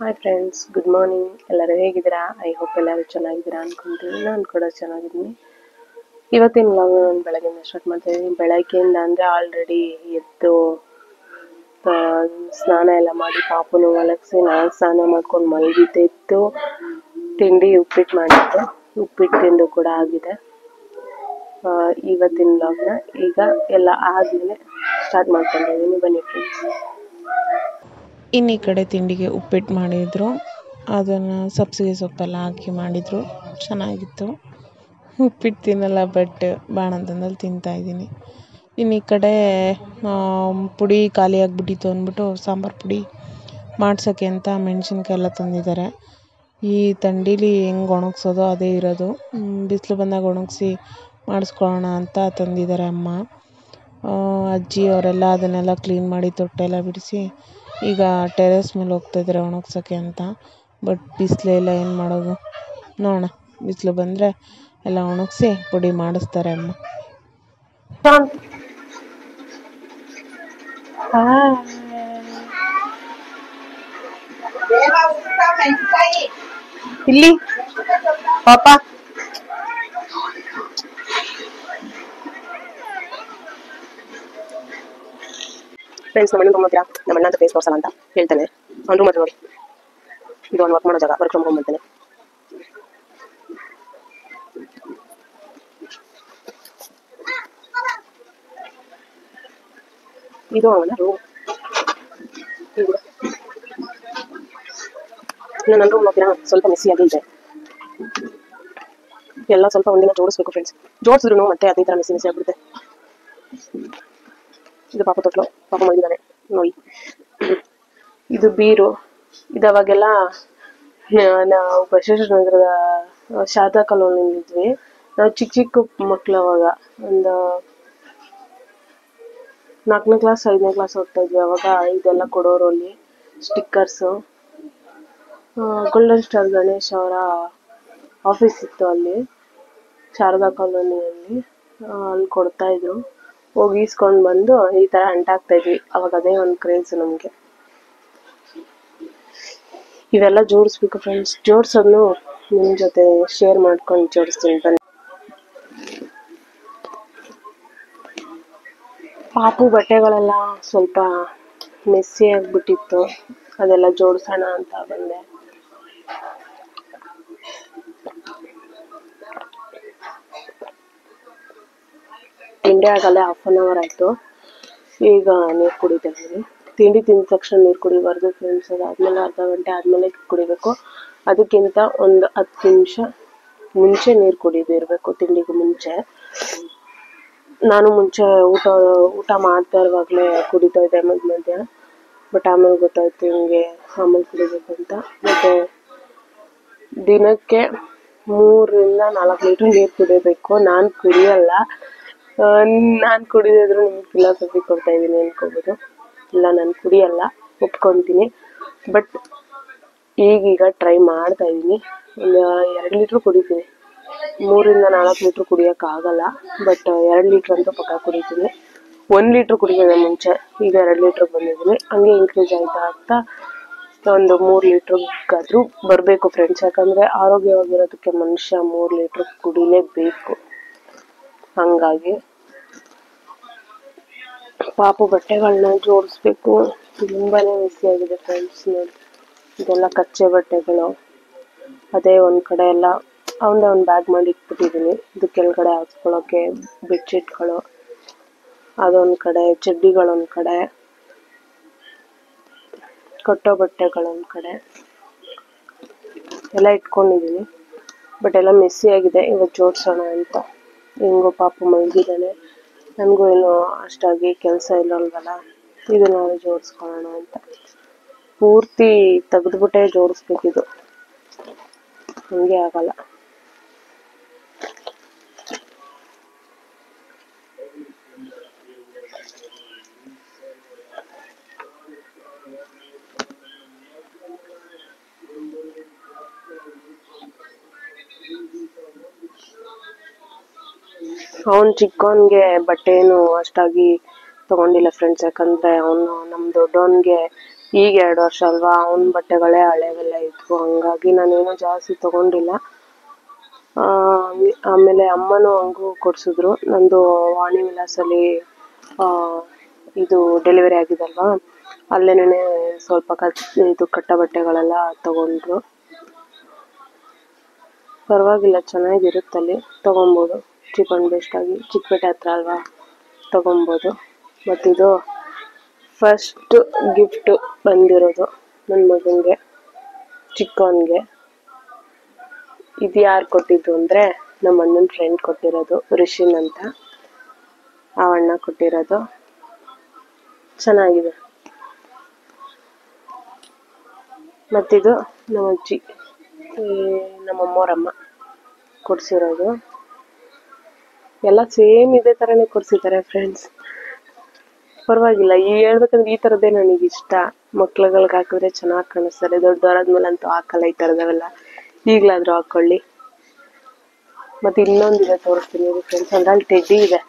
Hi friends, good morning. ಎಲ್ಲರೂ ಹೇಗಿದ್ದೀರಾ? I hope ಎಲ್ಲರೂ ಚೆನ್ನಾಗಿದ್ದೀರಾ ಅನ್ಕೊಂತೀನಿ. ನಾನು ಕೂಡ ಚೆನ್ನಾಗಿದ್ದೀನಿ. ಇವತ್ತಿನ ವ್ಲಾಗ್ ನಾನು ಬೆಳಗ್ಗೆಯಿಂದ ಸ್ಟಾರ್ಟ್ ಮಾಡ್ತಾ ಇದ್ದೀನಿ. ಬೆಳಗ್ಗೆಯಿಂದ ಅಂದರೆ ಆಲ್ರೆಡಿ ಎದ್ದು ಸ್ನಾನ ಎಲ್ಲ ಮಾಡಿ ಪಾಪುನು ಮಲಗಿಸಿ ನಾನು ಸ್ನಾನ ಮಾಡ್ಕೊಂಡು ಮಲಗಿದ್ದೆದ್ದು ತಿಂಡಿ ಉಪ್ಪಿಟ್ಟು ಮಾಡಿದ್ದೆ. ಉಪ್ಪಿಟ್ಟು ತಿಂದು ಕೂಡ ಆಗಿದೆ. ಇವತ್ತಿನ ವ್ಲಾಗ್ನ ಈಗ ಎಲ್ಲ ಆದಮೇಲೆ ಸ್ಟಾರ್ಟ್ ಮಾಡ್ತಾ ಇದ್ದೀನಿ. ಬನ್ನಿ ಫ್ರೆಂಡ್ಸ್. ಇನ್ನು ಈ ಕಡೆ ತಿಂಡಿಗೆ ಉಪ್ಪಿಟ್ಟು ಮಾಡಿದರು. ಅದನ್ನು ಸಬ್ಸಿಗೆ ಸೊಪ್ಪೆಲ್ಲ ಹಾಕಿ ಮಾಡಿದರು. ಚೆನ್ನಾಗಿತ್ತು. ಉಪ್ಪಿಟ್ಟು ತಿನ್ನಲ್ಲ, ಬಟ್ ಬಾಣಂತನದಲ್ಲಿ ತಿಂತಾಯಿದ್ದೀನಿ. ಇನ್ನು ಈ ಕಡೆ ಪುಡಿ ಖಾಲಿ ಆಗಿಬಿಟ್ಟಿತ್ತು ಅಂದ್ಬಿಟ್ಟು ಸಾಂಬಾರು ಪುಡಿ ಮಾಡ್ಸೋಕ್ಕೆ ಅಂತ ಮೆಣಸಿನ್ಕಾಯಿ ಎಲ್ಲ ತಂದಿದ್ದಾರೆ. ಈ ಥಂಡಿಲಿ ಹೆಂಗೆ ಒಣಗಿಸೋದು ಅದೇ ಇರೋದು. ಬಿಸಿಲು ಬಂದಾಗ ಒಣಗಿಸಿ ಮಾಡಿಸ್ಕೊಳ್ಳೋಣ ಅಂತ ತಂದಿದ್ದಾರೆ ಅಮ್ಮ. ಅಜ್ಜಿ ಅವರೆಲ್ಲ ಅದನ್ನೆಲ್ಲ ಕ್ಲೀನ್ ಮಾಡಿ ತೊಟ್ಟೆಲ್ಲ ಬಿಡಿಸಿ ಈಗ ಟೆರೆಸ್ ಮೇಲೆ ಹೋಗ್ತಾಯಿದ್ದಾರೆ ಒಣಗ್ಸೋಕ್ಕೆ ಅಂತ. ಬಟ್ ಬಿಸಿಲೇ ಇಲ್ಲ, ಏನು ಮಾಡೋದು ನೋಡೋಣ. ಬಿಸಿಲು ಬಂದರೆ ಎಲ್ಲ ಒಣಗಿಸಿ ಪುಡಿ ಮಾಡಿಸ್ತಾರೆ ಅಮ್ಮ. ಇಲ್ಲಿ ಪಾಪ ಫ್ರೆಂಡ್ಸ್, ನಮ್ಮ ಅಣ್ಣ ತೊಗೊಂಬತ್ತೀರಾ? ನಮ್ಮ ಅಣ್ಣ ಅಂತ ಫೇಸ್ ತೋರಿಸಲ್ಲ ಅಂತ ಹೇಳ್ತಾನೆ. ಅವ್ನು ರೂಮ್ ಹತ್ರ ನೋಡಿ, ಇದು ಅವ್ನು ವರ್ಕ್ ಮಾಡೋ ಜಾಗ. ವರ್ಕ್ ಫ್ರಮ್ ಹೋಮ್ ಅಂತಾನೆ. ಇದು ಅವನ ರೂಮ್. ನನ್ನ ರೂಮ್ ನೋಡ್ತೀರಾ? ಸ್ವಲ್ಪ ಮೆಸ್ಸಿ ಆಗಿದೆ. ಎಲ್ಲ ಸ್ವಲ್ಪ ಒಂದಿನ ಜೋಡಿಸ್ಬೇಕು ಫ್ರೆಂಡ್ಸ್. ಜೋಡಿಸಿದ್ರು ಮತ್ತೆ ಅದೇ ಥರ ಮೆಸ್ಸಿ ಆಗ್ಬಿಡುತ್ತೆ. ಇದು ಪಾಪ ತೊಟ್ಲು, ಪಾಪ ಮಲಗಿದ್ದಾನೆ ನೋಡಿ. ಇದು ಬೀರು. ಇದು ಅವಾಗೆಲ್ಲ ನಾವು ಬಸವೇಶ್ವರ ನಗರದ ಶಾರದಾ ಕಾಲೋನಿಯಲ್ಲಿ ಇದ್ವಿ. ನಾವು ಚಿಕ್ಕ ಚಿಕ್ಕ ಮಕ್ಳು ಅವಾಗ ಒಂದು 4ನೇ ಕ್ಲಾಸ್ 5ನೇ ಕ್ಲಾಸ್ ಹೋಗ್ತಾ ಇದ್ವಿ. ಅವಾಗ ಇದೆಲ್ಲ ಕೊಡೋರು ಅಲ್ಲಿ ಸ್ಟಿಕ್ಕರ್ಸು. ಗೋಲ್ಡನ್ ಸ್ಟಾರ್ ಗಣೇಶ್ ಅವರ ಆಫೀಸ್ ಇತ್ತು ಅಲ್ಲಿ ಶಾರದಾ ಕಾಲೋನಿಯಲ್ಲಿ. ಅಲ್ಲಿ ಕೊಡ್ತಾಯಿದ್ರು. ಹೋಗಿ ಈಸ್ಕೊಂಡು ಬಂದು ಈ ಥರ ಅಂಟಾಕ್ತಾ ಇದ್ವಿ. ಅವಾಗ ಅದೇ ಒಂದು ಕ್ರೇಜ್ ನಮಗೆ. ಇವೆಲ್ಲ ಜೋಡಿಸ್ಬೇಕು ಫ್ರೆಂಡ್ಸ್. ಜೋಡಿಸೋದನ್ನು ನಿಮ್ಮ ಜೊತೆ ಶೇರ್ ಮಾಡ್ಕೊಂಡು ಜೋಡಿಸ್ತೀನಿ ಬನ್ನಿ. ಪಾಪು ಬಟ್ಟೆಗಳೆಲ್ಲ ಸ್ವಲ್ಪ ಮೆಸ್ಸಿ ಆಗಿಬಿಟ್ಟಿತ್ತು. ಅದೆಲ್ಲ ಜೋಡಿಸೋಣ ಅಂತ ಬಂದೆ. ತಿಂಡಿ ಆಗಲ್ಲ, 1/2 hour ಆಯಿತು. ಈಗ ನೀರು ಕುಡಿತಾ ಇದ್ದೀನಿ. ತಿಂಡಿ ತಿಂದ ತಕ್ಷಣ ನೀರು ಕುಡಿಬಾರ್ದು ಫ್ರೆಂಡ್ಸ್. ಅದಾದಮೇಲೆ ಅರ್ಧ ಗಂಟೆ ಆದಮೇಲೆ ಕುಡಿಬೇಕು. ಅದಕ್ಕಿಂತ ಒಂದು 10 ನಿಮಿಷ ಮುಂಚೆ ನೀರು ಕುಡಿದು ಇರಬೇಕು, ತಿಂಡಿಗೂ ಮುಂಚೆ. ನಾನು ಮುಂಚೆ ಊಟ ಮಾಡ್ತಾ ಇರುವಾಗಲೇ ಕುಡಿತಾ ಇದ್ದೆ ಮಧ್ಯ. ಬಟ್ ಆಮೇಲೆ ಗೊತ್ತಾಯ್ತು ಹಿಂಗೆ ಆಮೇಲೆ ಕುಡಿಬೇಕು ಅಂತ. ಮತ್ತು ದಿನಕ್ಕೆ 3ರಿಂದ 4 ಲೀಟ್ರ್ ನೀರು ಕುಡಿಬೇಕು. ನಾನು ಕುಡಿಯಲ್ಲ. ನಾನು ಕುಡಿದಿದ್ರು ನಿಮ್ಗೆ ಫಿಲಾಸಫಿ ಕೊಡ್ತಾ ಇದ್ದೀನಿ ಅನ್ಕೋಬೋದು. ಇಲ್ಲ, ನಾನು ಕುಡಿಯಲ್ಲ, ಒಪ್ಕೊತೀನಿ. ಬಟ್ ಈಗೀಗ ಟ್ರೈ ಮಾಡ್ತಾ ಇದ್ದೀನಿ. ಒಂದು 2 ಲೀಟ್ರ್ ಕುಡಿತೀನಿ. 3ರಿಂದ 4 ಲೀಟ್ರ್ ಕುಡಿಯೋಕ್ಕಾಗಲ್ಲ, ಬಟ್ 2 ಲೀಟ್ರ್ ಅಂತೂ ಪಕ್ಕ ಕುಡಿತೀನಿ. 1 ಲೀಟ್ರ್ ಕುಡಿಯೋದೆ ಮುಂಚೆ, ಈಗ 2 ಲೀಟ್ರ್ ಬಂದಿದ್ದೀನಿ. ಹಂಗೆ ಇನ್ಕ್ರೀಸ್ ಆಗ್ತಾ ಒಂದು 3 ಲೀಟ್ರಿಗಾದ್ರೂ ಬರಬೇಕು ಫ್ರೆಂಡ್ಸ್. ಯಾಕಂದರೆ ಆರೋಗ್ಯವಾಗಿರೋದಕ್ಕೆ ಮನುಷ್ಯ 3 ಲೀಟ್ರ್ ಕುಡಿಲೇಬೇಕು. ಹಾಗಾಗಿ ಪಾಪು ಬಟ್ಟೆಗಳನ್ನ ಜೋಡಿಸ್ಬೇಕು. ತುಂಬಾ ಮೆಸ್ಸಿ ಆಗಿದೆ ಫ್ರೆಂಡ್ಸ್ ನೋಡಿ. ಇದೆಲ್ಲ ಕಚ್ಚೆ ಬಟ್ಟೆಗಳು. ಅದೇ ಒಂದು ಕಡೆ ಎಲ್ಲ ಅವನದೇ ಒಂದು ಬ್ಯಾಗ್ ಮಾಡಿ ಇಟ್ಬಿಟ್ಟಿದ್ದೀನಿ. ಇದು ಕೆಳಗಡೆ ಹಾಕ್ಸ್ಕೊಳ್ಳೋಕ್ಕೆ ಬೆಡ್ಶೀಟ್ಗಳು, ಅದೊಂದು ಕಡೆ, ಚಡ್ಡಿಗಳೊಂದು ಕಡೆ, ಕಟ್ಟೋ ಬಟ್ಟೆಗಳೊಂದು ಕಡೆ ಎಲ್ಲ ಇಟ್ಕೊಂಡಿದ್ದೀನಿ. ಬಟ್ ಎಲ್ಲ ಮೆಸ್ಸಿ ಆಗಿದೆ. ಇವತ್ತು ಜೋಡಿಸೋಣ ಅಂತ. ಹೆಂಗೋ ಪಾಪು ಮಲಗಿದ್ದಾನೆ. ನನಗೂ ಏನು ಅಷ್ಟಾಗಿ ಕೆಲಸ ಇಲ್ಲವಲ್ಲ, ಇದನ್ನ ಜೋಡಿಸ್ಕೊಳ್ಳೋಣ ಅಂತ. ಪೂರ್ತಿ ತೆಗೆದ್ಬಿಟ್ಟೆ ಜೋಡಿಸ್ಬೇಕಿದು, ಹಂಗೆ ಆಗಲ್ಲ. ಅವನು ಚಿಕ್ಕವನಿಗೆ ಬಟ್ಟೆ ಏನು ಅಷ್ಟಾಗಿ ತೊಗೊಂಡಿಲ್ಲ ಫ್ರೆಂಡ್ಸ್. ಯಾಕಂದರೆ ಅವನು ನಮ್ಮ ದೊಡ್ಡವನಿಗೆ ಈಗ 2 ವರ್ಷ ಅಲ್ವಾ, ಅವನ ಬಟ್ಟೆಗಳೇ ಹಳೆವೆಲ್ಲ ಇದ್ವು, ಹಂಗಾಗಿ ನಾನೇನು ಜಾಸ್ತಿ ತಗೊಂಡಿಲ್ಲ. ಆಮೇಲೆ ಅಮ್ಮನೂ ಹಂಗೂ ಕೊಡ್ಸಿದ್ರು. ನಂದು ವಾಣಿ ವಿಲಾಸಲ್ಲಿ ಇದು ಡೆಲಿವರಿ ಆಗಿದಲ್ವಾ, ಅಲ್ಲೇನೇ ಸ್ವಲ್ಪ ಇದು ಕಟ್ಟ ಬಟ್ಟೆಗಳೆಲ್ಲ ತಗೊಂಡ್ರು. ಪರವಾಗಿಲ್ಲ, ಚೆನ್ನಾಗಿರುತ್ತಲ್ಲಿ, ತಗೊಬೋದು. ಚೀಪ್ ಆ್ಯಂಡ್ ಬೆಸ್ಟ್ ಆಗಿ, ಚಿಕ್ಕಪೇಟೆ ಹತ್ರ ಅಲ್ವಾ, ತಗೊಬೋದು. ಮತ್ತಿದು ಫಸ್ಟ್ ಗಿಫ್ಟ್ ಬಂದಿರೋದು ನನ್ನ ಮಗನಿಗೆ, ಚಿಕ್ಕವನಿಗೆ. ಇದು ಯಾರು ಕೊಟ್ಟಿದ್ದು ಅಂದರೆ ನಮ್ಮ ಅಣ್ಣನ ಫ್ರೆಂಡ್ ಕೊಟ್ಟಿರೋದು, ರಿಷಿನ್ ಅಂತ. ಆ ಅಣ್ಣ ಕೊಟ್ಟಿರೋದು. ಚೆನ್ನಾಗಿದೆ. ಮತ್ತಿದು ನಮ್ಮ ಅಜ್ಜಿ, ನಮ್ಮಮ್ಮೋರಮ್ಮ ಕೊಡಿಸಿರೋದು. ಎಲ್ಲ ಸೇಮ್ ಇದೇ ಥರನೇ ಕೊಡಿಸಿದ್ದಾರೆ ಫ್ರೆಂಡ್ಸ್. ಪರವಾಗಿಲ್ಲ, ಹೇಳ್ಬೇಕಂದ್ರೆ ಈ ಥರದ್ದೇ ನನಗಿಷ್ಟ. ಮಕ್ಳುಗಳ್ಗೆ ಹಾಕಿದ್ರೆ ಚೆನ್ನಾಗಿ ಕಾಣಿಸ್ತಾರೆ. ದೊಡ್ಡವರಾದ್ಮೇಲೆ ಅಂತೂ ಹಾಕಲ್ಲ ಈ ಥರದವೆಲ್ಲ, ಈಗಲಾದರೂ ಹಾಕ್ಕೊಳ್ಳಿ. ಮತ್ತು ಇನ್ನೊಂದಿದೆ, ತೋರಿಸ್ತೀನಿ ಫ್ರೆಂಡ್ಸ್. ಅಂದ್ರೆ ಅಲ್ಲಿ ಟೆಡ್ಡಿ ಇದೆ.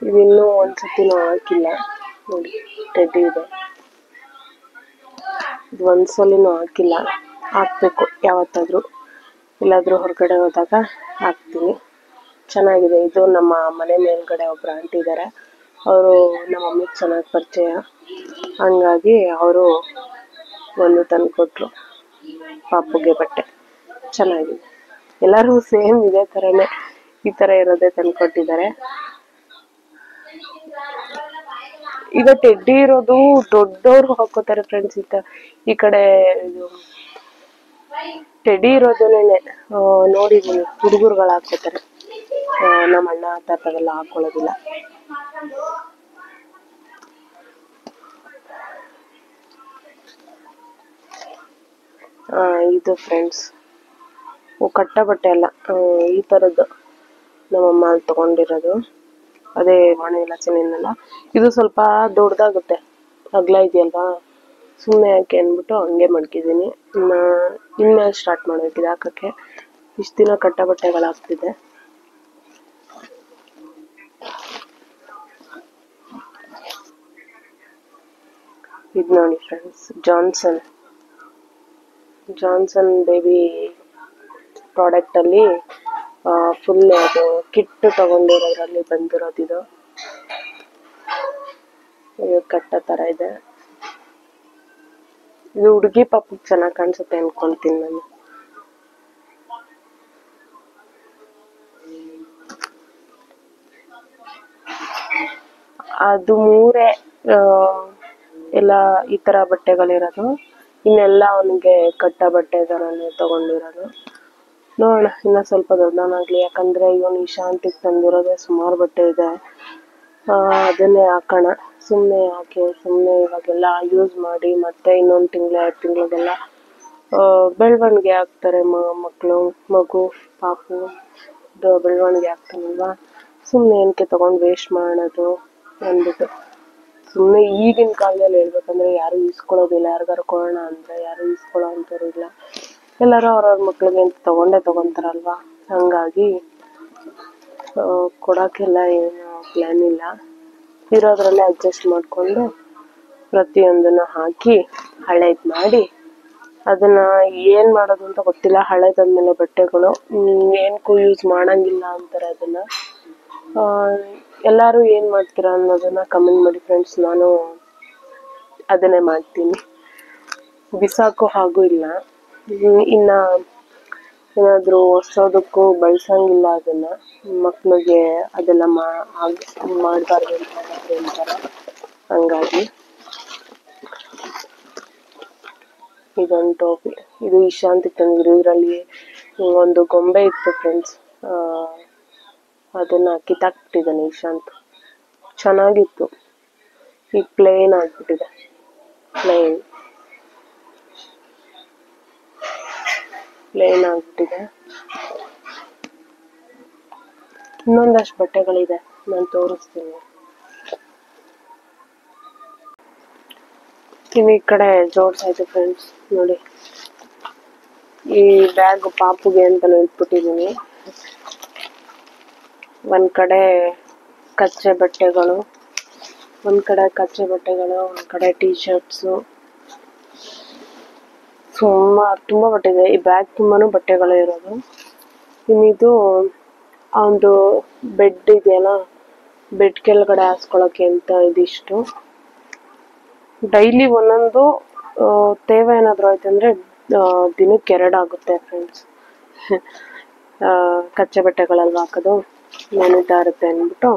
ಇದಿನ್ನೂ ಒಂದ್ಸತಿನೂ ಹಾಕಿಲ್ಲ ನೋಡಿ, ಟೆಡ್ಡಿ ಇದೆ. ಇದು ಒಂದ್ಸಲಿನೂ ಹಾಕಿಲ್ಲ, ಹಾಕ್ಬೇಕು ಯಾವತ್ತಾದರೂ. ಎಲ್ಲಾದರೂ ಹೊರಗಡೆ ಹೋದಾಗ ಹಾಕ್ತೀನಿ. ಚೆನ್ನಾಗಿದೆ. ಇದು ನಮ್ಮ ಮನೆ ಮೇಲ್ಗಡೆ ಒಬ್ರು ಆಂಟಿ ಇದ್ದಾರೆ, ಅವರು ನಮ್ಮ ಮಮ್ಮಿಗೆ ಚೆನ್ನಾಗಿ ಪರಿಚಯ. ಹಂಗಾಗಿ ಅವರು ಒಂದು ತಂದು ಕೊಟ್ಟರು ಪಾಪುಗೆ ಬಟ್ಟೆ. ಚೆನ್ನಾಗಿದೆ. ಎಲ್ಲರೂ ಸೇಮ್ ಇದೇ ಥರನೇ, ಈ ಥರ ಇರೋದೇ ತಂದು ಕೊಟ್ಟಿದ್ದಾರೆ. ಈಗ ಟೆಡ್ಡಿ ಇರೋದು ದೊಡ್ಡವರು ಹಾಕೋತಾರೆ ಫ್ರೆಂಡ್ಸ್. ಈ ಕಡೆ ಇದು ಟೆಡ್ಡಿ ಇರೋದನ್ನೇ ನೋಡಿದ್ದೀನಿ, ಹುಡುಗರುಗಳು ಹಾಕೋತಾರೆ. ನಮ್ಮ ಅಣ್ಣ ತಾತವೆಲ್ಲ ಹಾಕೊಳ್ಳೋದಿಲ್ಲ. ಇದು ಫ್ರೆಂಡ್ಸ್ ಕಟ್ಟ ಬಟ್ಟೆ ಅಲ್ಲ, ಈ ಥರದ್ದು ನಮ್ಮಮ್ಮ ತಗೊಂಡಿರೋದು. ಅದೇ ವಾಣಿ ವಿಲಾಸನೇನಲ್ಲ, ಇದು ಸ್ವಲ್ಪ ದೊಡ್ಡದಾಗುತ್ತೆ, ಅಗಲ ಇದೆಯಲ್ವಾ, ಸುಮ್ಮನೆ ಯಾಕೆ ಅಂದ್ಬಿಟ್ಟು ಹಂಗೆ ಮಡ್ಕಿದ್ದೀನಿ. ಇನ್ಮೇಲೆ ಸ್ಟಾರ್ಟ್ ಮಾಡಬೇಕಿದೆ ಹಾಕೋಕ್ಕೆ. ಇಷ್ಟು ದಿನ ಕಟ್ಟ ಬಟ್ಟೆಗಳು ಹಾಕ್ತಿದ್ದೆ. ಇದು ನೋಡಿ ಫ್ರೆಂಡ್ಸ್, ಜಾನ್ಸನ್ ಬೇಬಿ ಪ್ರಾಡಕ್ಟಲ್ಲಿ ಫುಲ್ ಅದು ಕಿಟ್ ತಗೊಂಡಿರೋದ್ರಲ್ಲಿ ಬಂದಿರೋದು. ಇದು ಕಟ್ಟ ಥರ ಇದೆ. ಇದು ಹುಡುಗಿ ಪಾಪಕ್ಕೆ ಚೆನ್ನಾಗಿ ಕಾಣಿಸುತ್ತೆ ಅನ್ಕೊಂತೀನಿ ನಾನು. ಅದು ಮೂರೇ ಎಲ್ಲ ಈ ಥರ ಬಟ್ಟೆಗಳಿರೋದು. ಇನ್ನೆಲ್ಲ ಅವನಿಗೆ ಕಟ್ಟ ಬಟ್ಟೆ ಥರನೇ ತಗೊಂಡಿರೋದು. ನೋಡೋಣ, ಇನ್ನು ಸ್ವಲ್ಪ ದೊಡ್ಡವನಾಗಲಿ. ಯಾಕಂದರೆ ಇವನು ಇಶಾಂತಿಗೆ ತಂದಿರೋದೇ ಸುಮಾರು ಬಟ್ಟೆ ಇದೆ. ಅದನ್ನೇ ಹಾಕೋಣ. ಸುಮ್ಮನೆ ಇವಾಗೆಲ್ಲ ಯೂಸ್ ಮಾಡಿ ಮತ್ತೆ ಇನ್ನೊಂದು ತಿಂಗಳು 2 ತಿಂಗಳಿಗೆಲ್ಲ ಬೆಳವಣಿಗೆ ಆಗ್ತಾರೆ ಮಗು ಪಾಪು ಬೆಳವಣಿಗೆ ಆಗ್ತಾನಲ್ವಾ. ಸುಮ್ಮನೆ ಏನಕ್ಕೆ ತೊಗೊಂಡು ವೇಸ್ಟ್ ಮಾಡೋದು ಅಂದ್ಬಿಟ್ಟು ಸುಮ್ಮನೆ. ಈಗಿನ ಕಾಲದಲ್ಲಿ ಹೇಳ್ಬೇಕಂದ್ರೆ ಯಾರು ಈಸ್ಕೊಳ್ಳೋದಿಲ್ಲ. ಯಾರಿಗಾರು ಕೊಡೋಣ ಅಂದರೆ ಯಾರು ಈಸ್ಕೊಳ್ಳೋ ಅಂಥವ್ರು ಇಲ್ಲ. ಎಲ್ಲರೂ ಅವ್ರವ್ರ ಮಕ್ಳಿಗೆ ಅಂತ ತೊಗೊಂತಾರಲ್ವಾ. ಹಂಗಾಗಿ ಕೊಡೋಕ್ಕೆಲ್ಲ ಏನು ಪ್ಲ್ಯಾನ್ ಇಲ್ಲ. ಇರೋದ್ರಲ್ಲೇ ಅಡ್ಜಸ್ಟ್ ಮಾಡಿಕೊಂಡು ಪ್ರತಿಯೊಂದನ್ನು ಹಾಕಿ ಹಳೇದು ಮಾಡಿ, ಅದನ್ನು ಏನು ಮಾಡೋದು ಅಂತ ಗೊತ್ತಿಲ್ಲ. ಹಳೇದಾದ್ಮೇಲೆ ಬಟ್ಟೆಗಳು ಏನಕ್ಕೂ ಯೂಸ್ ಮಾಡೋಂಗಿಲ್ಲ ಅಂತಾರೆ. ಅದನ್ನು ಎಲ್ಲರೂ ಏನು ಮಾಡ್ತೀರಾ ಅನ್ನೋದನ್ನು ಕಮೆಂಟ್ ಮಾಡಿ ಫ್ರೆಂಡ್ಸ್. ನಾನು ಅದನ್ನೇ ಮಾಡ್ತೀನಿ, ಬಿಸಾಕೋ ಹಾಗೂ ಇಲ್ಲ. ಇನ್ನು ಏನಾದರೂ ಹೊಸದಕ್ಕೂ ಬಳಸೋಂಗಿಲ್ಲ. ಅದನ್ನು ಮಕ್ಕಳಿಗೆ ಅದೆಲ್ಲ ಮಾಡಬಾರ್ದು ಅಂತ ಹೇಳ್ತಾರೆ. ಹಂಗಾಗಿ ಇದೊಂದು ಟೋಪಿ, ಇದು ಇಶಾಂತಿ ತಂದಿದ್ರು. ಇದರಲ್ಲಿ ಒಂದು ಗೊಂಬೆ ಇತ್ತು ಫ್ರೆಂಡ್ಸ್, ಅದನ್ನು ಕಿತ್ತಾಕ್ಬಿಟ್ಟಿದ್ದಾನೆ ಇಶಾಂತ್. ಚೆನ್ನಾಗಿತ್ತು, ಈಗ ಪ್ಲೇನ್ ಆಗಿಬಿಟ್ಟಿದೆ. ಪ್ಲೇನ್ ಆಗಿಬಿಟ್ಟಿದೆ. ಇನ್ನೊಂದಷ್ಟು ಬಟ್ಟೆಗಳಿದೆ, ನಾನು ತೋರಿಸ್ತೀನಿ. ಇನ್ನು ಈ ಕಡೆ ಜೋಡ್ಸಾಯ್ತು ಫ್ರೆಂಡ್ಸ್. ನೋಡಿ, ಈ ಬ್ಯಾಗ್ ಪಾಪುಗೆ ಅಂತಾನು ಇಟ್ಬಿಟ್ಟಿದ್ದೀನಿ. ಒಂದ್ ಕಡೆ ಕಚ್ಚೆ ಬಟ್ಟೆಗಳು, ಒಂದ್ ಕಡೆ ಟೀ ಶರ್ಟ್ಸು, ತುಂಬಾ ಬಟ್ಟೆ ಇದೆ. ಈ ಬ್ಯಾಗ್ ತುಂಬಾನು ಬಟ್ಟೆಗಳು ಇರೋದು. ಇನ್ನಿದು ಒಂದು ಬೆಡ್ ಇದೆಯಲ್ಲ, ಬೆಡ್ ಕೆಳಗಡೆ ಹಾಸ್ಕೊಳಕ್ಕೆ ಅಂತ ಇದಿಷ್ಟು. ಡೈಲಿ ಒಂದೊಂದು ತೇವ ಏನಾದ್ರು ಆಯ್ತಂದ್ರೆ ದಿನಕ್ಕೆ 2 ಆಗುತ್ತೆ ಫ್ರೆಂಡ್ಸ್. ಕಚ್ಚೆ ಬಟ್ಟೆಗಳಲ್ಲಿ ಹಾಕೋದು ನೆನೀತಾ ಇರುತ್ತೆ ಅಂದ್ಬಿಟ್ಟು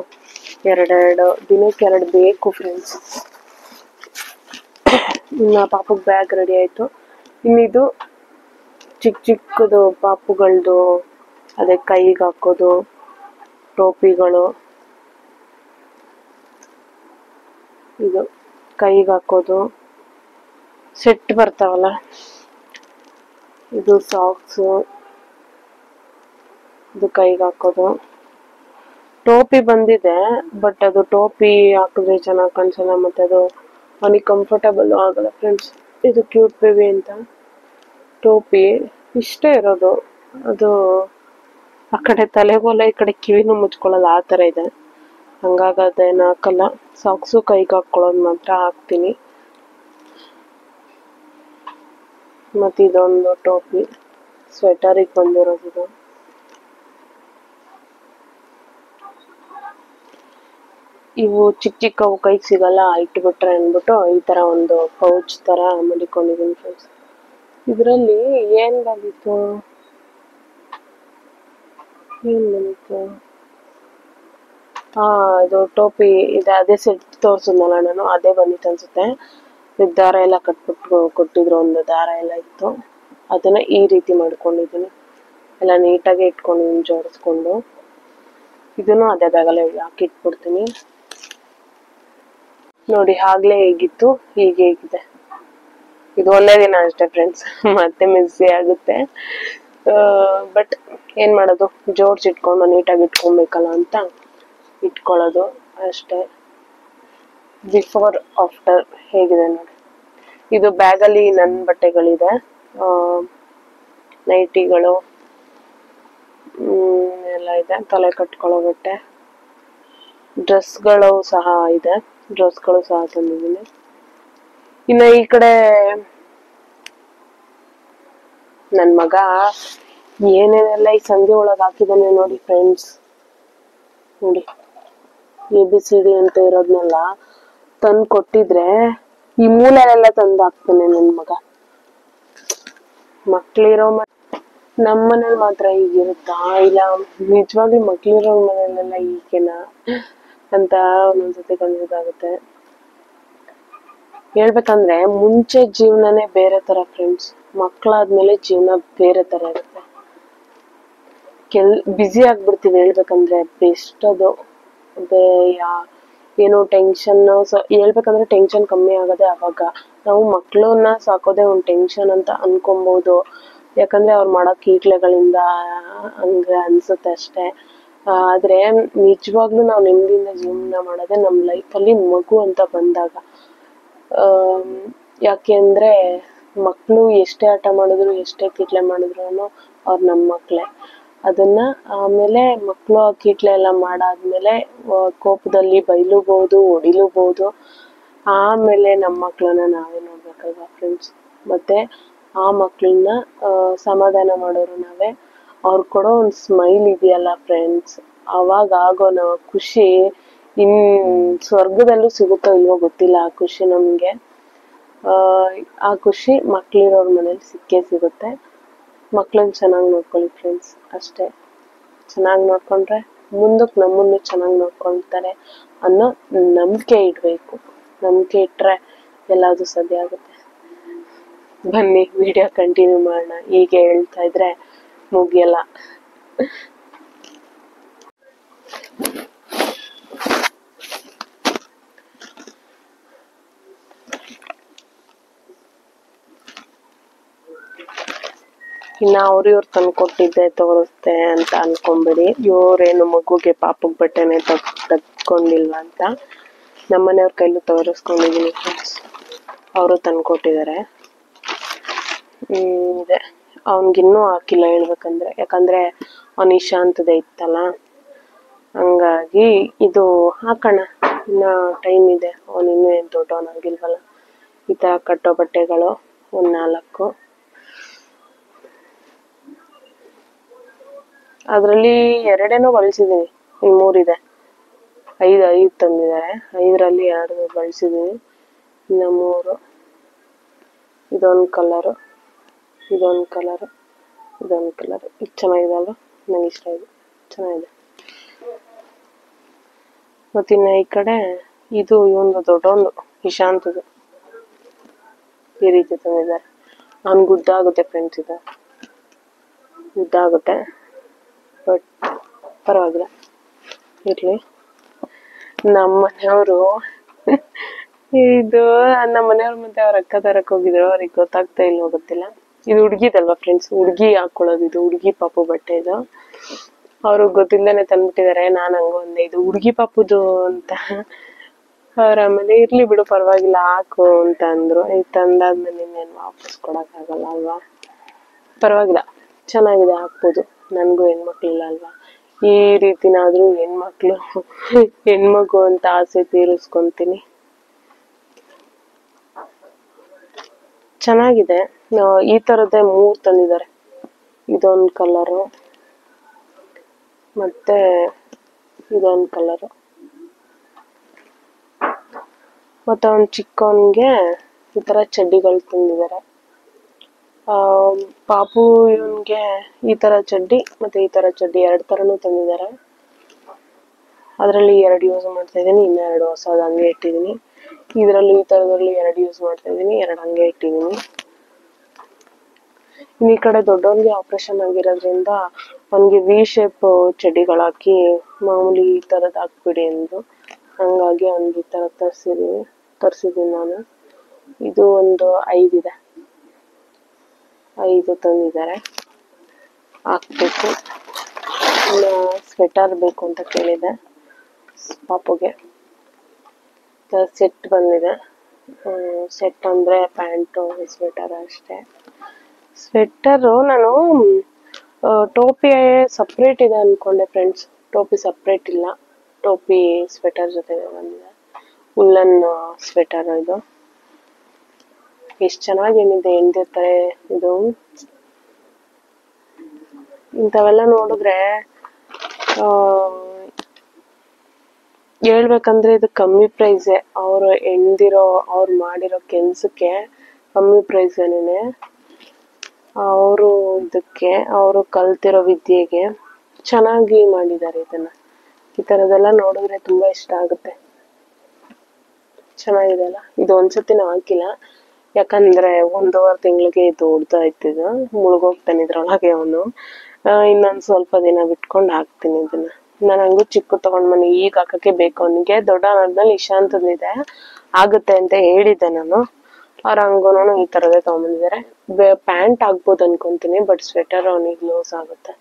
ದಿನಕ್ಕೆ 2 ಬೇಕು ಫ್ರೆಂಡ್ಸ್. ಇನ್ನು ಪಾಪುಗೆ ಬ್ಯಾಗ್ ರೆಡಿ ಆಯ್ತು. ಇನ್ನಿದು ಚಿಕ್ಕದು ಪಾಪುಗಳದು, ಅದೇ ಕೈಗೆ ಹಾಕೋದು ಟೋಪಿಗಳು, ಇದು ಕೈಗೆ ಹಾಕೋದು ಸೆಟ್ ಬರ್ತಾವಲ್ಲ, ಇದು ಸಾಕ್ಸು, ಇದು ಕೈಗೆ ಹಾಕೋದು. ಟೋಪಿ ಬಂದಿದೆ, ಬಟ್ ಅದು ಟೋಪಿ ಹಾಕಿದ್ರೆ ಚೆನ್ನಾಗಿ ಕಾಣಿಸಲ್ಲ, ಮತ್ತೆ ಅದು ಅವನಿಗೆ ಕಂಫರ್ಟಬಲ್ ಆಗಲ್ಲ ಫ್ರೆಂಡ್ಸ್. ಇದು ಕ್ಯೂಟ್ ಬೇಬಿ ಅಂತ ಟೋಪಿ ಇಷ್ಟೇ ಇರೋದು. ಅದು ಆ ಕಡೆ ತಲೆಗೋಲ, ಈ ಕಡೆ ಕಿವಿನೂ ಮುಚ್ಕೊಳ್ಳಲ್ಲ, ಆ ಥರ ಇದೆ. ಹಂಗಾಗಿ ಅದೇನು ಹಾಕಲ್ಲ. ಸಾಕ್ಸು ಕೈಗೆ ಹಾಕೊಳ್ಳೋದು ಮಾತ್ರ ಹಾಕ್ತೀನಿ. ಮತ್ತು ಇದೊಂದು ಟೋಪಿ ಸ್ವೆಟರಿಗೆ ಬಂದಿರೋದು. ಇವು ಚಿಕ್ಕವು ಕೈಗೆ ಸಿಗಲ್ಲ, ಇಟ್ಬಿಟ್ರೆ ಅಂದ್ಬಿಟ್ಟು ಈ ಥರ ಒಂದು ಪೌಚ್ ಥರ ಮಡಿಕೊಂಡಿದ್ದೀನಿ ಫ್ರೆಂಡ್ಸ್. ಇದರಲ್ಲಿ ಏನು ಬಂದಿತ್ತು, ಇದು ಟೋಪಿ ಇದೆ. ಅದೇ ಸೆಟ್ ತೋರಿಸಿದ್ನಲ್ಲ ನಾನು, ಅದೇ ಬಂದಿತ್ತು ಅನ್ಸುತ್ತೆ. ದಾರ ಎಲ್ಲ ಕಟ್ಬಿಟ್ಟು ಕೊಟ್ಟಿದ್ರು, ಒಂದು ದಾರ ಎಲ್ಲ ಇತ್ತು. ಅದನ್ನ ಈ ರೀತಿ ಮಾಡ್ಕೊಂಡಿದ್ದೀನಿ, ಎಲ್ಲ ನೀಟಾಗಿ ಇಟ್ಕೊಂಡಿದ್ದೀನಿ ಜೋಡಿಸ್ಕೊಂಡು. ಇದನ್ನು ಅದೇ ಬ್ಯಾಗಲ್ಲೇ ಹಾಕಿಟ್ಬಿಡ್ತೀನಿ. ನೋಡಿ, ಆಗ್ಲೇ ಹೇಗಿತ್ತು ಹೀಗೆ ಹೇಗಿದೆ. ಇದು ಒಂದೇ ದಿನ ಅಷ್ಟೇ ಫ್ರೆಂಡ್ಸ್, ಮತ್ತೆ ಮಿಸ್ಸಿ ಆಗುತ್ತೆ. ಬಟ್ ಏನ್ ಮಾಡೋದು, ಜೋಡಿಸಿಟ್ಕೊಂಡು ನೀಟಾಗಿ ಇಟ್ಕೊಬೇಕಲ್ಲ ಅಂತ ಇಟ್ಕೊಳ್ಳೋದು ಅಷ್ಟೇ. ಬಿಫೋರ್ ಆಫ್ಟರ್ ಹೇಗಿದೆ ನೋಡಿ. ಇದು ಬ್ಯಾಗಲ್ಲಿ ನನ್ನ ಬಟ್ಟೆಗಳಿದೆ, ನೈಟಿಗಳು ಎಲ್ಲ ಇದೆ, ತಲೆ ಕಟ್ಕೊಳ್ಳೋ ಬಟ್ಟೆ, ಡ್ರೆಸ್ಗಳು ಸಹ ಇದೆ, ಡ್ರೆಸ್ಗಳು ಸಹ ತಂದಿದ್ದೀನಿ. ಇನ್ನು ಈ ಕಡೆ ನನ್ನ ಮಗ ಏನೇನೆಲ್ಲ ಈ ಸಂಧಿ ಒಳಗೆ ಹಾಕಿದ್ದಾನೆ ನೋಡಿ ಫ್ರೆಂಡ್ಸ್. ನೋಡಿ, ABCD ಅಂತ ಇರೋದ್ನೆಲ್ಲ ತಂದು ಕೊಟ್ಟಿದ್ರೆ ಈ ಮೂಲೆಯಲ್ಲೆಲ್ಲ ತಂದು ಹಾಕ್ತಾನೆ ನನ್ನ ಮಗ. ಮಕ್ಳಿರೋ ನಮ್ಮ ಮನೇಲಿ ಮಾತ್ರ ಹೀಗಿರುತ್ತಾ, ಇಲ್ಲ ನಿಜವಾಗ್ಲೂ ಮಕ್ಳಿರೋ ಮನೇಲೆಲ್ಲ ಹೀಗೇನಾ ಅಂತ ಒಂದೊಂದ್ಸತಿ ಕನ್ಫ್ಯೂಸ್ ಆಗುತ್ತೆ. ಹೇಳ್ಬೇಕಂದ್ರೆ ಮುಂಚೆ ಜೀವನನೇ ಬೇರೆ ತರ ಫ್ರೆಂಡ್ಸ್, ಮಕ್ಕಳಾದ್ಮೇಲೆ ಜೀವನ ಬೇರೆ ತರ ಇರುತ್ತೆ. ಬ್ಯುಸಿ ಆಗ್ಬಿಡ್ತೀವಿ ಹೇಳ್ಬೇಕಂದ್ರೆ. ಬೆಸ್ಟ್ ಅದು. ಏನೋ ಟೆನ್ಷನ್, ಹೇಳ್ಬೇಕಂದ್ರೆ ಟೆನ್ಷನ್ ಕಮ್ಮಿ ಆಗೋದೇ ಅವಾಗ. ನಾವು ಮಕ್ಕಳನ್ನ ಸಾಕೋದೇ ಒಂದು ಟೆನ್ಷನ್ ಅಂತ ಅನ್ಕೊಬಹುದು, ಯಾಕಂದ್ರೆ ಅವ್ರು ಮಾಡೋ ಕೀಟ್ಲೆಗಳಿಂದ ಹಂಗ ಅನ್ಸುತ್ತೆ ಅಷ್ಟೇ. ಆದ್ರೆ ನಿಜವಾಗ್ಲೂ ನಾವು ನೆಮ್ಮದಿಯಿಂದ ಜೀವನ ಮಾಡೋದೇ ನಮ್ಮ ಲೈಫಲ್ಲಿ ಮಗು ಅಂತ ಬಂದಾಗ. ಯಾಕೆ ಅಂದ್ರೆ ಮಕ್ಕಳು ಎಷ್ಟೇ ಆಟ ಮಾಡಿದ್ರು, ಎಷ್ಟೇ ಕೀಟ್ಲೆ ಮಾಡಿದ್ರು ಅವ್ರು ನಮ್ಮ ಮಕ್ಕಳೇ. ಅದನ್ನ ಆಮೇಲೆ ಮಕ್ಕಳು ಆ ಕೀಟ್ಲೆ ಎಲ್ಲ ಮಾಡಾದ್ಮೇಲೆ ಕೋಪದಲ್ಲಿ ಬೈಲೂಬಹುದು, ಹೊಡಿಲೂಬಹುದು. ಆಮೇಲೆ ನಮ್ಮ ಮಕ್ಕಳನ್ನ ನಾವೇ ನೋಡ್ಬೇಕಲ್ವಾ ಫ್ರೆಂಡ್ಸ್. ಮತ್ತೆ ಆ ಮಕ್ಕಳನ್ನ ಸಮಾಧಾನ ಮಾಡೋರು ನಾವೇ. ಅವ್ರು ಕೊಡೋ ಒಂದು ಸ್ಮೈಲ್ ಇದೆಯಲ್ಲ ಫ್ರೆಂಡ್ಸ್, ಅವಾಗ ಆಗೋ ನಾವು ಖುಷಿ ಸ್ವರ್ಗದಲ್ಲೂ ಸಿಗುತ್ತೋ ಇಲ್ವೋ ಗೊತ್ತಿಲ್ಲ. ಆ ಖುಷಿ ನಮ್ಗೆ, ಆ ಖುಷಿ ಮಕ್ಳಿರೋರ್ ಮನೇಲಿ ಸಿಕ್ಕೇ ಸಿಗುತ್ತೆ. ಮಕ್ಳನ್ನ ಚೆನ್ನಾಗಿ ನೋಡ್ಕೊಳ್ಳಿ ಫ್ರೆಂಡ್ಸ್ ಅಷ್ಟೇ. ಚೆನ್ನಾಗಿ ನೋಡ್ಕೊಂಡ್ರೆ ಮುಂದಕ್ಕೆ ನಮ್ಮನ್ನು ಚೆನ್ನಾಗಿ ನೋಡ್ಕೊಳ್ತಾರೆ ಅನ್ನೋ ನಂಬಿಕೆ ಇಡಬೇಕು. ನಂಬಿಕೆ ಇಟ್ರೆ ಎಲ್ಲಾದು ಸಾಧ್ಯ ಆಗುತ್ತೆ. ಬನ್ನಿ ವಿಡಿಯೋ ಕಂಟಿನ್ಯೂ ಮಾಡೋಣ. ಹೀಗೆ ಹೇಳ್ತಾ ಇದ್ರೆ ಮುಗಿಯಲ್ಲ. ಇನ್ನ ಅವ್ರಿವ್ರು ತಂದು ಕೊಟ್ಟಿದ್ದೆ ತೋರಿಸ್ತೆ ಅಂತ ಅನ್ಕೊಂಬಿಡಿ. ಇವ್ರೇನು ಮಗುಗೆ ಪಾಪಗ್ ಬಟ್ಟೆನೆ ತಕ್ಕೊಂಡಿಲ್ವ ಅಂತ ನಮ್ಮನೆಯವ್ರ ಕೈಲೂ ತೋರಿಸ್ಕೊಂಡಿದೀನಿ ಫ್ರೆಂಡ್ಸ್. ಅವರು ತಂದ್ಕೊಟ್ಟಿದ್ದಾರೆ. ಇದೆ, ಅವನಿಗಿನ್ನೂ ಹಾಕಿಲ್ಲ ಹೇಳ್ಬೇಕಂದ್ರೆ, ಯಾಕಂದ್ರೆ ಅವನ್ ಇಶಾಂತದೇ ಇತ್ತಲ್ಲ, ಹಂಗಾಗಿ ಇದು ಹಾಕೋಣ, ಇನ್ನ ಟೈಮ್ ಇದೆ, ಅವನಿನ್ನೂ ಏನು ದೊಡ್ಡವನಾಗಿಲ್ವಲ್ಲ. ಈ ತರ ಕಟ್ಟೋ ಬಟ್ಟೆಗಳು ಒಂದ್ 4, ಅದ್ರಲ್ಲಿ 2 ಬಳಸಿದೀನಿ, ಇನ್ 3 ಇದೆ. 5 ತಂದಿದ್ದಾರೆ, 5ರಲ್ಲಿ 2 ಬಳಸಿದೀನಿ, ಇನ್ನ 3. ಇದೊಂದು ಕಲರು, ಇದೊಂದು ಕಲರು, ಇದೊಂದು ಕಲರ್. ಇದು ಚೆನ್ನಾಗಿದೆ ಅಲ್ವಾ, ನಂಗೆ ಇಷ್ಟ ಇದೆ, ಚೆನ್ನಾಗಿದೆ. ಮತ್ತಿನ್ನ ಈ ಕಡೆ ಇದು ಇವೊಂದು ದೊಡ್ಡೊಂದು ಇಶಾಂತದು, ಈ ರೀತಿ ತಂದಿದ್ದಾರೆ. ಅವ್ನಿಗೆ ಉದ್ದ ಆಗುತ್ತೆ ಫ್ರೆಂಡ್ಸ್, ಇದು ಉದ್ದ ಆಗುತ್ತೆ, ಬಟ್ ಪರವಾಗಿಲ್ಲ ಇರ್ಲಿ. ನಮ್ಮನೆಯವರು ಇದು ನಮ್ಮನೆಯವ್ರ ಮತ್ತೆ ಅವ್ರ ಅಕ್ಕ ತರಕ್ ಹೋಗಿದ್ರು, ಅವ್ರಿಗೆ ಗೊತ್ತಾಗ್ತಾ ಇಲ್ವೋ ಗೊತ್ತಿಲ್ಲ. ಇದು ಹುಡ್ಗಿದಲ್ವಾ ಫ್ರೆಂಡ್ಸ್, ಹುಡ್ಗಿ ಹಾಕೊಳ್ಳೋದು, ಇದು ಹುಡ್ಗಿ ಪಾಪು ಬಟ್ಟೆ ಇದು. ಅವ್ರಿಗೆ ಗೊತ್ತಿಲ್ಲದೇನೆ ತಂದ್ಬಿಟ್ಟಿದ್ದಾರೆ. ನಾನ್ ಹಂಗೊಂದೆ ಇದು ಹುಡ್ಗಿ ಪಾಪುದು ಅಂತ. ಅವ್ರ ಆಮೇಲೆ ಇರ್ಲಿ ಬಿಡು ಪರವಾಗಿಲ್ಲ ಹಾಕು ಅಂತ ಅಂದ್ರು. ಈಗ ತಂದಾದ್ಮೇಲೆ ಇನ್ನೇನು ವಾಪಸ್ ಕೊಡಕ್ ಆಗಲ್ಲ ಅಲ್ವಾ, ಪರವಾಗಿಲ್ಲ ಚೆನ್ನಾಗಿದೆ, ಹಾಕ್ಬೋದು. ನನ್ಗೂ ಹೆಣ್ಮಕ್ಳಿಲ್ಲ ಅಲ್ವಾ, ಈ ರೀತಿನಾದ್ರೂ ಹೆಣ್ಮಗು ಅಂತ ಆಸೆ ತೀರಿಸ್ಕೊಂತೀನಿ. ಚೆನ್ನಾಗಿದೆ. ಈ ತರದ್ದೇ 3 ತಂದಿದ್ದಾರೆ. ಇದೊಂದು ಕಲರು, ಮತ್ತೆ ಇದೊಂದು ಕಲರು, ಮತ್ತೆ ಅವ್ನ್ ಚಿಕ್ಕವನ್ಗೆ ಈ ತರ ಚಡ್ಡಿಗಳು ತಂದಿದ್ದಾರೆ. ಪಾಪು ಇವನ್ಗೆ ಈ ತರ ಚಡ್ಡಿ ಮತ್ತೆ ಈ ತರ ಚಡ್ಡಿ 2 ತರನು ತಂದಿದ್ದಾರೆ. ಅದ್ರಲ್ಲಿ 2 ಯೂಸ್ ಮಾಡ್ತಾ ಇದೀನಿ, ಇನ್ನ 2 ಹೊಸದು ಹಂಗೆ ಇಟ್ಟಿದೀನಿ. ಇದ್ರಲ್ಲಿ ಈ ತರದಲ್ಲಿ 2 ಯೂಸ್ ಮಾಡ್ತಾ ಇದೀನಿ, 2 ಹಂಗೆ ಇಟ್ಟಿದೀನಿ. ಈ ಕಡೆ ದೊಡ್ಡವನ್ಗೆ ಆಪರೇಷನ್ ಆಗಿರೋದ್ರಿಂದ ಅವನ್ಗೆ ವಿ ಶೇಪ್ ಚಡ್ಡಿಗಳು ಹಾಕಿ ಮಾಮೂಲಿ ಈ ತರದ್ ಹಾಕ್ಬಿಡಿ ಅಂದ್ರು, ಹಂಗಾಗಿ ಅವ್ನಿಗೆ ಈ ತರ ತರ್ಸಿದೀನಿ ನಾನು. ಇದು ಒಂದು 5 ಇದೆ, 5 ತಂದಿದ್ದಾರೆ, ಹಾಕ್ಬೇಕು. ಇನ್ನು ಸ್ವೆಟರ್ ಬೇಕು ಅಂತ ಕೇಳಿದೆ ಪಾಪುಗೆ, ಸೆಟ್ ಬಂದಿದೆ. ಸೆಟ್ ಅಂದ್ರೆ ಪ್ಯಾಂಟು ಸ್ವೆಟರ್ ಅಷ್ಟೇ. ಸ್ವೆಟರು ನಾನು ಟೋಪಿ ಸಪ್ರೇಟ್ ಇದೆ ಅನ್ಕೊಂಡೆ ಫ್ರೆಂಡ್ಸ್, ಟೋಪಿ ಸಪ್ರೇಟ್ ಇಲ್ಲ, ಟೋಪಿ ಸ್ವೆಟರ್ ಜೊತೆ ಬಂದಿದೆ. ಉಲ್ಲನ್ ಸ್ವೆಟರ್ ಇದು. ಎಷ್ಟು ಚೆನ್ನಾಗಿ ಹೆಣ್ದಿರ್ತಾರೆ ಇದು. ಇಂಥವೆಲ್ಲ ನೋಡಿದ್ರೆ ಹೇಳ್ಬೇಕಂದ್ರೆ ಇದು ಕಮ್ಮಿ ಪ್ರೈಸೇ. ಅವ್ರು ಅವ್ರು ಮಾಡಿರೋ ಕೆಲ್ಸಕ್ಕೆ ಕಮ್ಮಿ ಪ್ರೈಸೇನೆ. ಅವರು ಕಲ್ತಿರೋ ವಿದ್ಯೆಗೆ ಚೆನ್ನಾಗಿ ಮಾಡಿದ್ದಾರೆ ಇದನ್ನ. ಈ ತರದೆಲ್ಲ ನೋಡಿದ್ರೆ ತುಂಬಾ ಇಷ್ಟ ಆಗುತ್ತೆ. ಚೆನ್ನಾಗಿದೆ ಅಲ್ಲ. ಇದು ಒಂದ್ಸತಿನೂ ಹಾಕಿಲ್ಲ, ಯಾಕಂದ್ರೆ 1.5 ತಿಂಗಳಿಗೆ ಇದು ಉಡ್ದಾಯ್ತಿದ್ದು, ಮುಳುಗೋಗ್ತಾನೆ ಇದ್ರೊಳಗೆ ಅವನು. ಇನ್ನೊಂದ್ ಸ್ವಲ್ಪ ದಿನ ಬಿಟ್ಕೊಂಡು ಹಾಕ್ತೀನಿ ಇದನ್ನ. ನಾನು ಹಂಗೂ ಚಿಕ್ಕ ತಗೊಂಡ್ ಬನ್ನಿ, ಈಗ ಹಾಕಕ್ಕೆ ಬೇಕು ಅವನಿಗೆ. ದೊಡ್ಡವನಾದ್ಮೇಲೆ ಇಶಾಂತದಿದೆ ಆಗುತ್ತೆ ಅಂತ ಹೇಳಿದ್ದೆ ನಾನು. ಅವ್ರ ಹಂಗೋನು ಈ ತರದೇ ತಗೊಂಡ್ಬಂದಿದ್ದಾರೆ. ಪ್ಯಾಂಟ್ ಆಗ್ಬೋದು ಅನ್ಕೊಂತೀನಿ, ಬಟ್ ಸ್ವೆಟರ್ ಅವನಿಗೆ ಲೂಸ್ ಆಗುತ್ತೆ,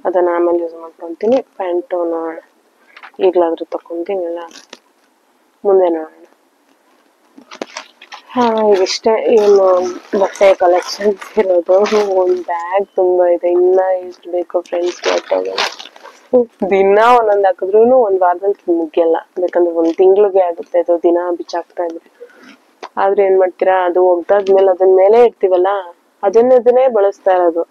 ಅದನ್ನ ಆಮೇಲೆ ಯೂಸ್ ಮಾಡ್ಕೊಂತೀನಿ. ಪ್ಯಾಂಟು ನೋಡೋಣ, ಈಗ್ಲಾದ್ರೂ ತಕೊಂತೀನಿ, ಇಲ್ಲ ಮುಂದೆ ನೋಡೋಣ. ಇದಿಷ್ಟೇ ಏನು ಬಟ್ಟೆ ಕಲೆಕ್ಷನ್ಸ್ ಇರೋದು. ಒಂದ್ ಬ್ಯಾಗ್ ತುಂಬಾ ಇದೆ, ಇನ್ನ ಎಷ್ಟು ಬೇಕು ಫ್ರೆಂಡ್ಸ್ ಬಟ್ಟೆಗಳು. ದಿನ ಒಂದೊಂದ್ ಹಾಕಿದ್ರು 1 ವಾರದಲ್ಲಿ ಮುಗಿಯಲ್ಲ, ಬೇಕಂದ್ರೆ 1 ತಿಂಗ್ಳಿಗೆ ಆಗುತ್ತೆ ಅದು ದಿನ ಬಿಚ್ಚಾಕ್ತಾ ಇದ್ರೆ. ಆದ್ರೆ ಏನ್ ಮಾಡ್ತೀರಾ, ಅದು ಒಗ್ದಾದ್ಮೇಲೆ ಅದನ್ ಮೇಲೆ ಇಡ್ತೀವಲ್ಲ, ಅದನ್ನೇ ಬಳಸ್ತಾ ಇರೋದು.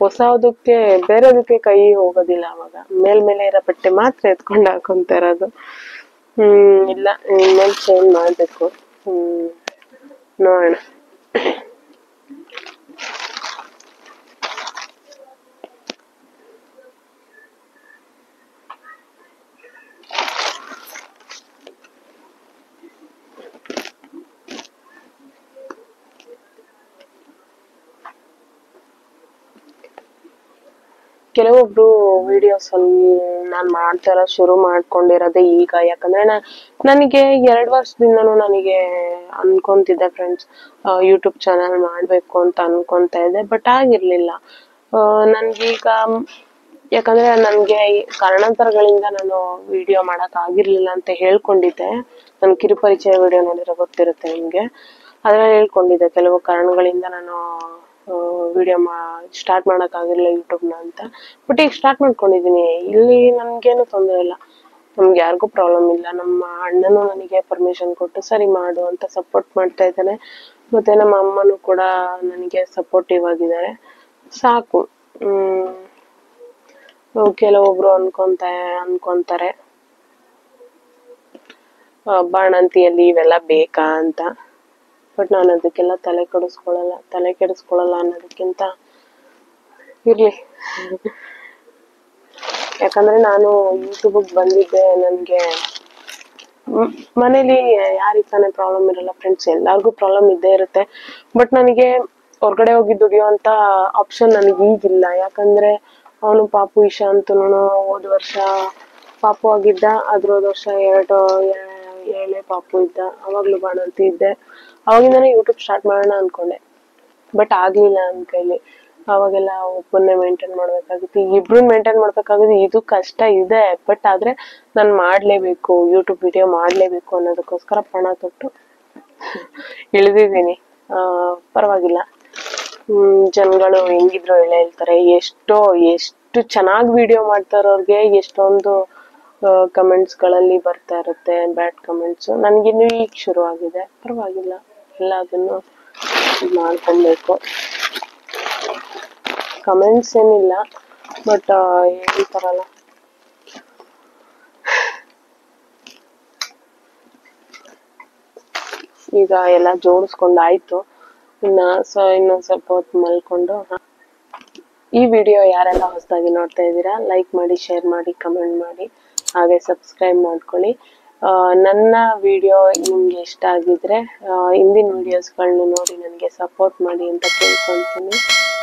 ಹೊಸದಕ್ಕೆ ಬೇರೆದಕ್ಕೆ ಕೈ ಹೋಗೋದಿಲ್ಲ. ಅವಾಗ ಮೇಲ್ಮೇಲೆ ಇರೋ ಬಟ್ಟೆ ಮಾತ್ರ ಎತ್ಕೊಂಡು ಹಾಕೊಂತ ಇರೋದು. ಇಲ್ಲ ಇನ್ಮೇಲೆ ಚೇಂಜ್ ಮಾಡ್ಬೇಕು. ನೋಡೋಣ. ಕೆಲವೊಬ್ರು ವಿಡಿಯೋಸ್ ಅಲ್ಲಿ ನಾನ್ ಮಾಡ್ತಾರ ಶುರು ಮಾಡ್ಕೊಂಡಿರೋದೇ ಈಗ. ಯಾಕಂದ್ರೆ ನನಗೆ 2 ವರ್ಷದಿಂದನೂ ನನಗೆ ಅನ್ಕೊಂತಿದ್ದೆ ಫ್ರೆಂಡ್ಸ್, ಯೂಟ್ಯೂಬ್ ಚಾನಲ್ ಮಾಡ್ಬೇಕು ಅಂತ ಅನ್ಕೊಂತ ಇದ್ದೆ, ಬಟ್ ಆಗಿರ್ಲಿಲ್ಲ. ನನ್ಗೀಗ ಯಾಕಂದ್ರೆ ನನ್ಗೆ ಕಾರಣಾಂತರಗಳಿಂದ ನಾನು ವಿಡಿಯೋ ಮಾಡಕ್ ಆಗಿರ್ಲಿಲ್ಲ ಅಂತ ಹೇಳ್ಕೊಂಡಿದ್ದೆ. ನನ್ ಕಿರುಪರಿಚಯ ವಿಡಿಯೋ ನೋಡಿದ್ರೆ ಗೊತ್ತಿರುತ್ತೆ ನಿಮ್ಗೆ. ಅದ್ರಲ್ಲಿ ಹೇಳ್ಕೊಂಡಿದ್ದೆ ಕೆಲವು ಕಾರಣಗಳಿಂದ ನಾನು ವಿಡಿಯೋ ಸ್ಟಾರ್ಟ್ ಮಾಡಕ್ ಆಗಿರ್ಲಿಲ್ಲ ಯೂಟ್ಯೂಬ್ನ ಅಂತ. ಬಟ್ ಈಗ ಸ್ಟಾರ್ಟ್ ಮಾಡ್ಕೊಂಡಿದೀನಿ. ಇಲ್ಲಿ ನನ್ಗೇನು ತೊಂದರೆ ಇಲ್ಲ, ನಮ್ಗೆ ಯಾರಿಗೂ ಪ್ರಾಬ್ಲಮ್ ಇಲ್ಲ. ನಮ್ಮ ಅಣ್ಣನು ನನಗೆ ಪರ್ಮಿಷನ್ ಕೊಟ್ಟು ಸರಿ ಮಾಡು ಅಂತ ಸಪೋರ್ಟ್ ಮಾಡ್ತಾ ಇದ್ದಾನೆ. ಮತ್ತೆ ನಮ್ಮ ಅಮ್ಮನೂ ಕೂಡ ನನಗೆ ಸಪೋರ್ಟಿವ್ ಆಗಿದ್ದಾರೆ. ಸಾಕು. ಕೆಲವೊಬ್ರು ಅನ್ಕೊಂತಾರೆ ಬಾಣಂತಿಯಲ್ಲಿ ಇವೆಲ್ಲ ಬೇಕಾ ಅಂತ. ಬಟ್ ನಾನು ಅದಕ್ಕೆಲ್ಲ ತಲೆ ಕೆಡಿಸ್ಕೊಳಲ್ಲ ಅನ್ನೋದಕ್ಕಿಂತ ಇರ್ಲಿ. ಯಾಕಂದ್ರೆ ನಾನು ಯೂಟ್ಯೂಬ್ಗೆ ಬಂದಿದ್ದೆ, ನನ್ಗೆ ಮನೇಲಿ ಯಾರಿಗ್ ತಾನೇ ಪ್ರಾಬ್ಲಮ್ ಇರಲ್ಲ ಫ್ರೆಂಡ್ಸ್, ಎಲ್ಲಾರ್ಗು ಪ್ರಾಬ್ಲಮ್ ಇದ್ದೇ ಇರುತ್ತೆ. ಬಟ್ ನನಗೆ ಹೊರ್ಗಡೆ ಹೋಗಿ ದುಡಿಯುವಂತ ಆಪ್ಷನ್ ನನಗೆ ಈಗಿಲ್ಲ. ಯಾಕಂದ್ರೆ ಅವನು ಪಾಪು ಇಶಾಂತನು ಹೋದ ವರ್ಷ ಪಾಪು ಆಗಿದ್ದ, ಅದ್ರ ಹೋದ ವರ್ಷ ಏಳೇ ಪಾಪು ಇದ್ದ. ಅವಾಗ್ಲೂ ಬಾಣಂತಿ ಇದ್ದೆ. ಅವಾಗಿಂದಾನೇ ಯೂಟ್ಯೂಬ್ ಸ್ಟಾರ್ಟ್ ಮಾಡೋಣ ಅನ್ಕೊಂಡೆ, ಬಟ್ ಆಗ್ಲಿಲ್ಲ ನನ್ ಕೈಲಿ. ಅವಾಗೆಲ್ಲ ಒಬ್ಬನ್ನೇ ಮೇಂಟೈನ್ ಮಾಡ್ಬೇಕಾಗಿತ್ತು, ಇಬ್ರನ್ನ ಮೇಂಟೈನ್ ಮಾಡ್ಬೇಕಾಗಿತ್ತು. ಇದು ಕಷ್ಟ ಇದೆ, ಬಟ್ ಆದ್ರೆ ನಾನ್ ಮಾಡ್ಲೇಬೇಕು, ಯೂಟ್ಯೂಬ್ ವಿಡಿಯೋ ಮಾಡ್ಲೇಬೇಕು ಅನ್ನೋದಕ್ಕೋಸ್ಕರ ಪಣ ತೊಟ್ಟು ಇಳಿದಿದ್ದೀನಿ. ಪರವಾಗಿಲ್ಲ. ಜನಗಳು ಹೆಂಗಿದ್ರು ಹೇಳ್ತಾರೆ, ಎಷ್ಟು ಚೆನ್ನಾಗಿ ವಿಡಿಯೋ ಮಾಡ್ತಾರವ್ರಿಗೆ ಎಷ್ಟೊಂದು ಕಮೆಂಟ್ಸ್ ಗಳಲ್ಲಿ ಬರ್ತಾ ಇರುತ್ತೆ ಬ್ಯಾಡ್ ಕಮೆಂಟ್ಸ್. ನನ್ಗಿನ್ನು ಈಗ ಶುರು ಆಗಿದೆ. ಪರವಾಗಿಲ್ಲ, ಎಲ್ಲದನ್ನು ಮಾಡ್ಕೊಬೇಕು. ಕಮೆಂಟ್ಸ್ ಏನಿಲ್ಲ, ಬಟ್ ಹೇಳ್ತಾರಲ್ಲ, ಈಗ ಎಲ್ಲ ಜೋಡಿಸ್ಕೊಂಡಾಯ್ತು. ಇನ್ನೊಂದ್ ಸ್ವಲ್ಪ ಹೊತ್ತು ಮಲ್ಕೊಂಡು. ಈ ವಿಡಿಯೋ ಯಾರೆಲ್ಲ ಹೊಸದಾಗಿ ನೋಡ್ತಾ ಇದ್ದೀರಾ, ಲೈಕ್ ಮಾಡಿ, ಶೇರ್ ಮಾಡಿ, ಕಮೆಂಟ್ ಮಾಡಿ, ಹಾಗೆ ಸಬ್ಸ್ಕ್ರೈಬ್ ಮಾಡ್ಕೊಳ್ಳಿ. ನನ್ನ ವಿಡಿಯೋ ನಿಮ್ಗೆ ಇಷ್ಟ ಆಗಿದ್ರೆ ಹಿಂದಿನ ವಿಡಿಯೋಸ್ಗಳನ್ನ ನೋಡಿ ನನಗೆ ಸಪೋರ್ಟ್ ಮಾಡಿ ಅಂತ ಕೇಳ್ಕೊಂತೀನಿ.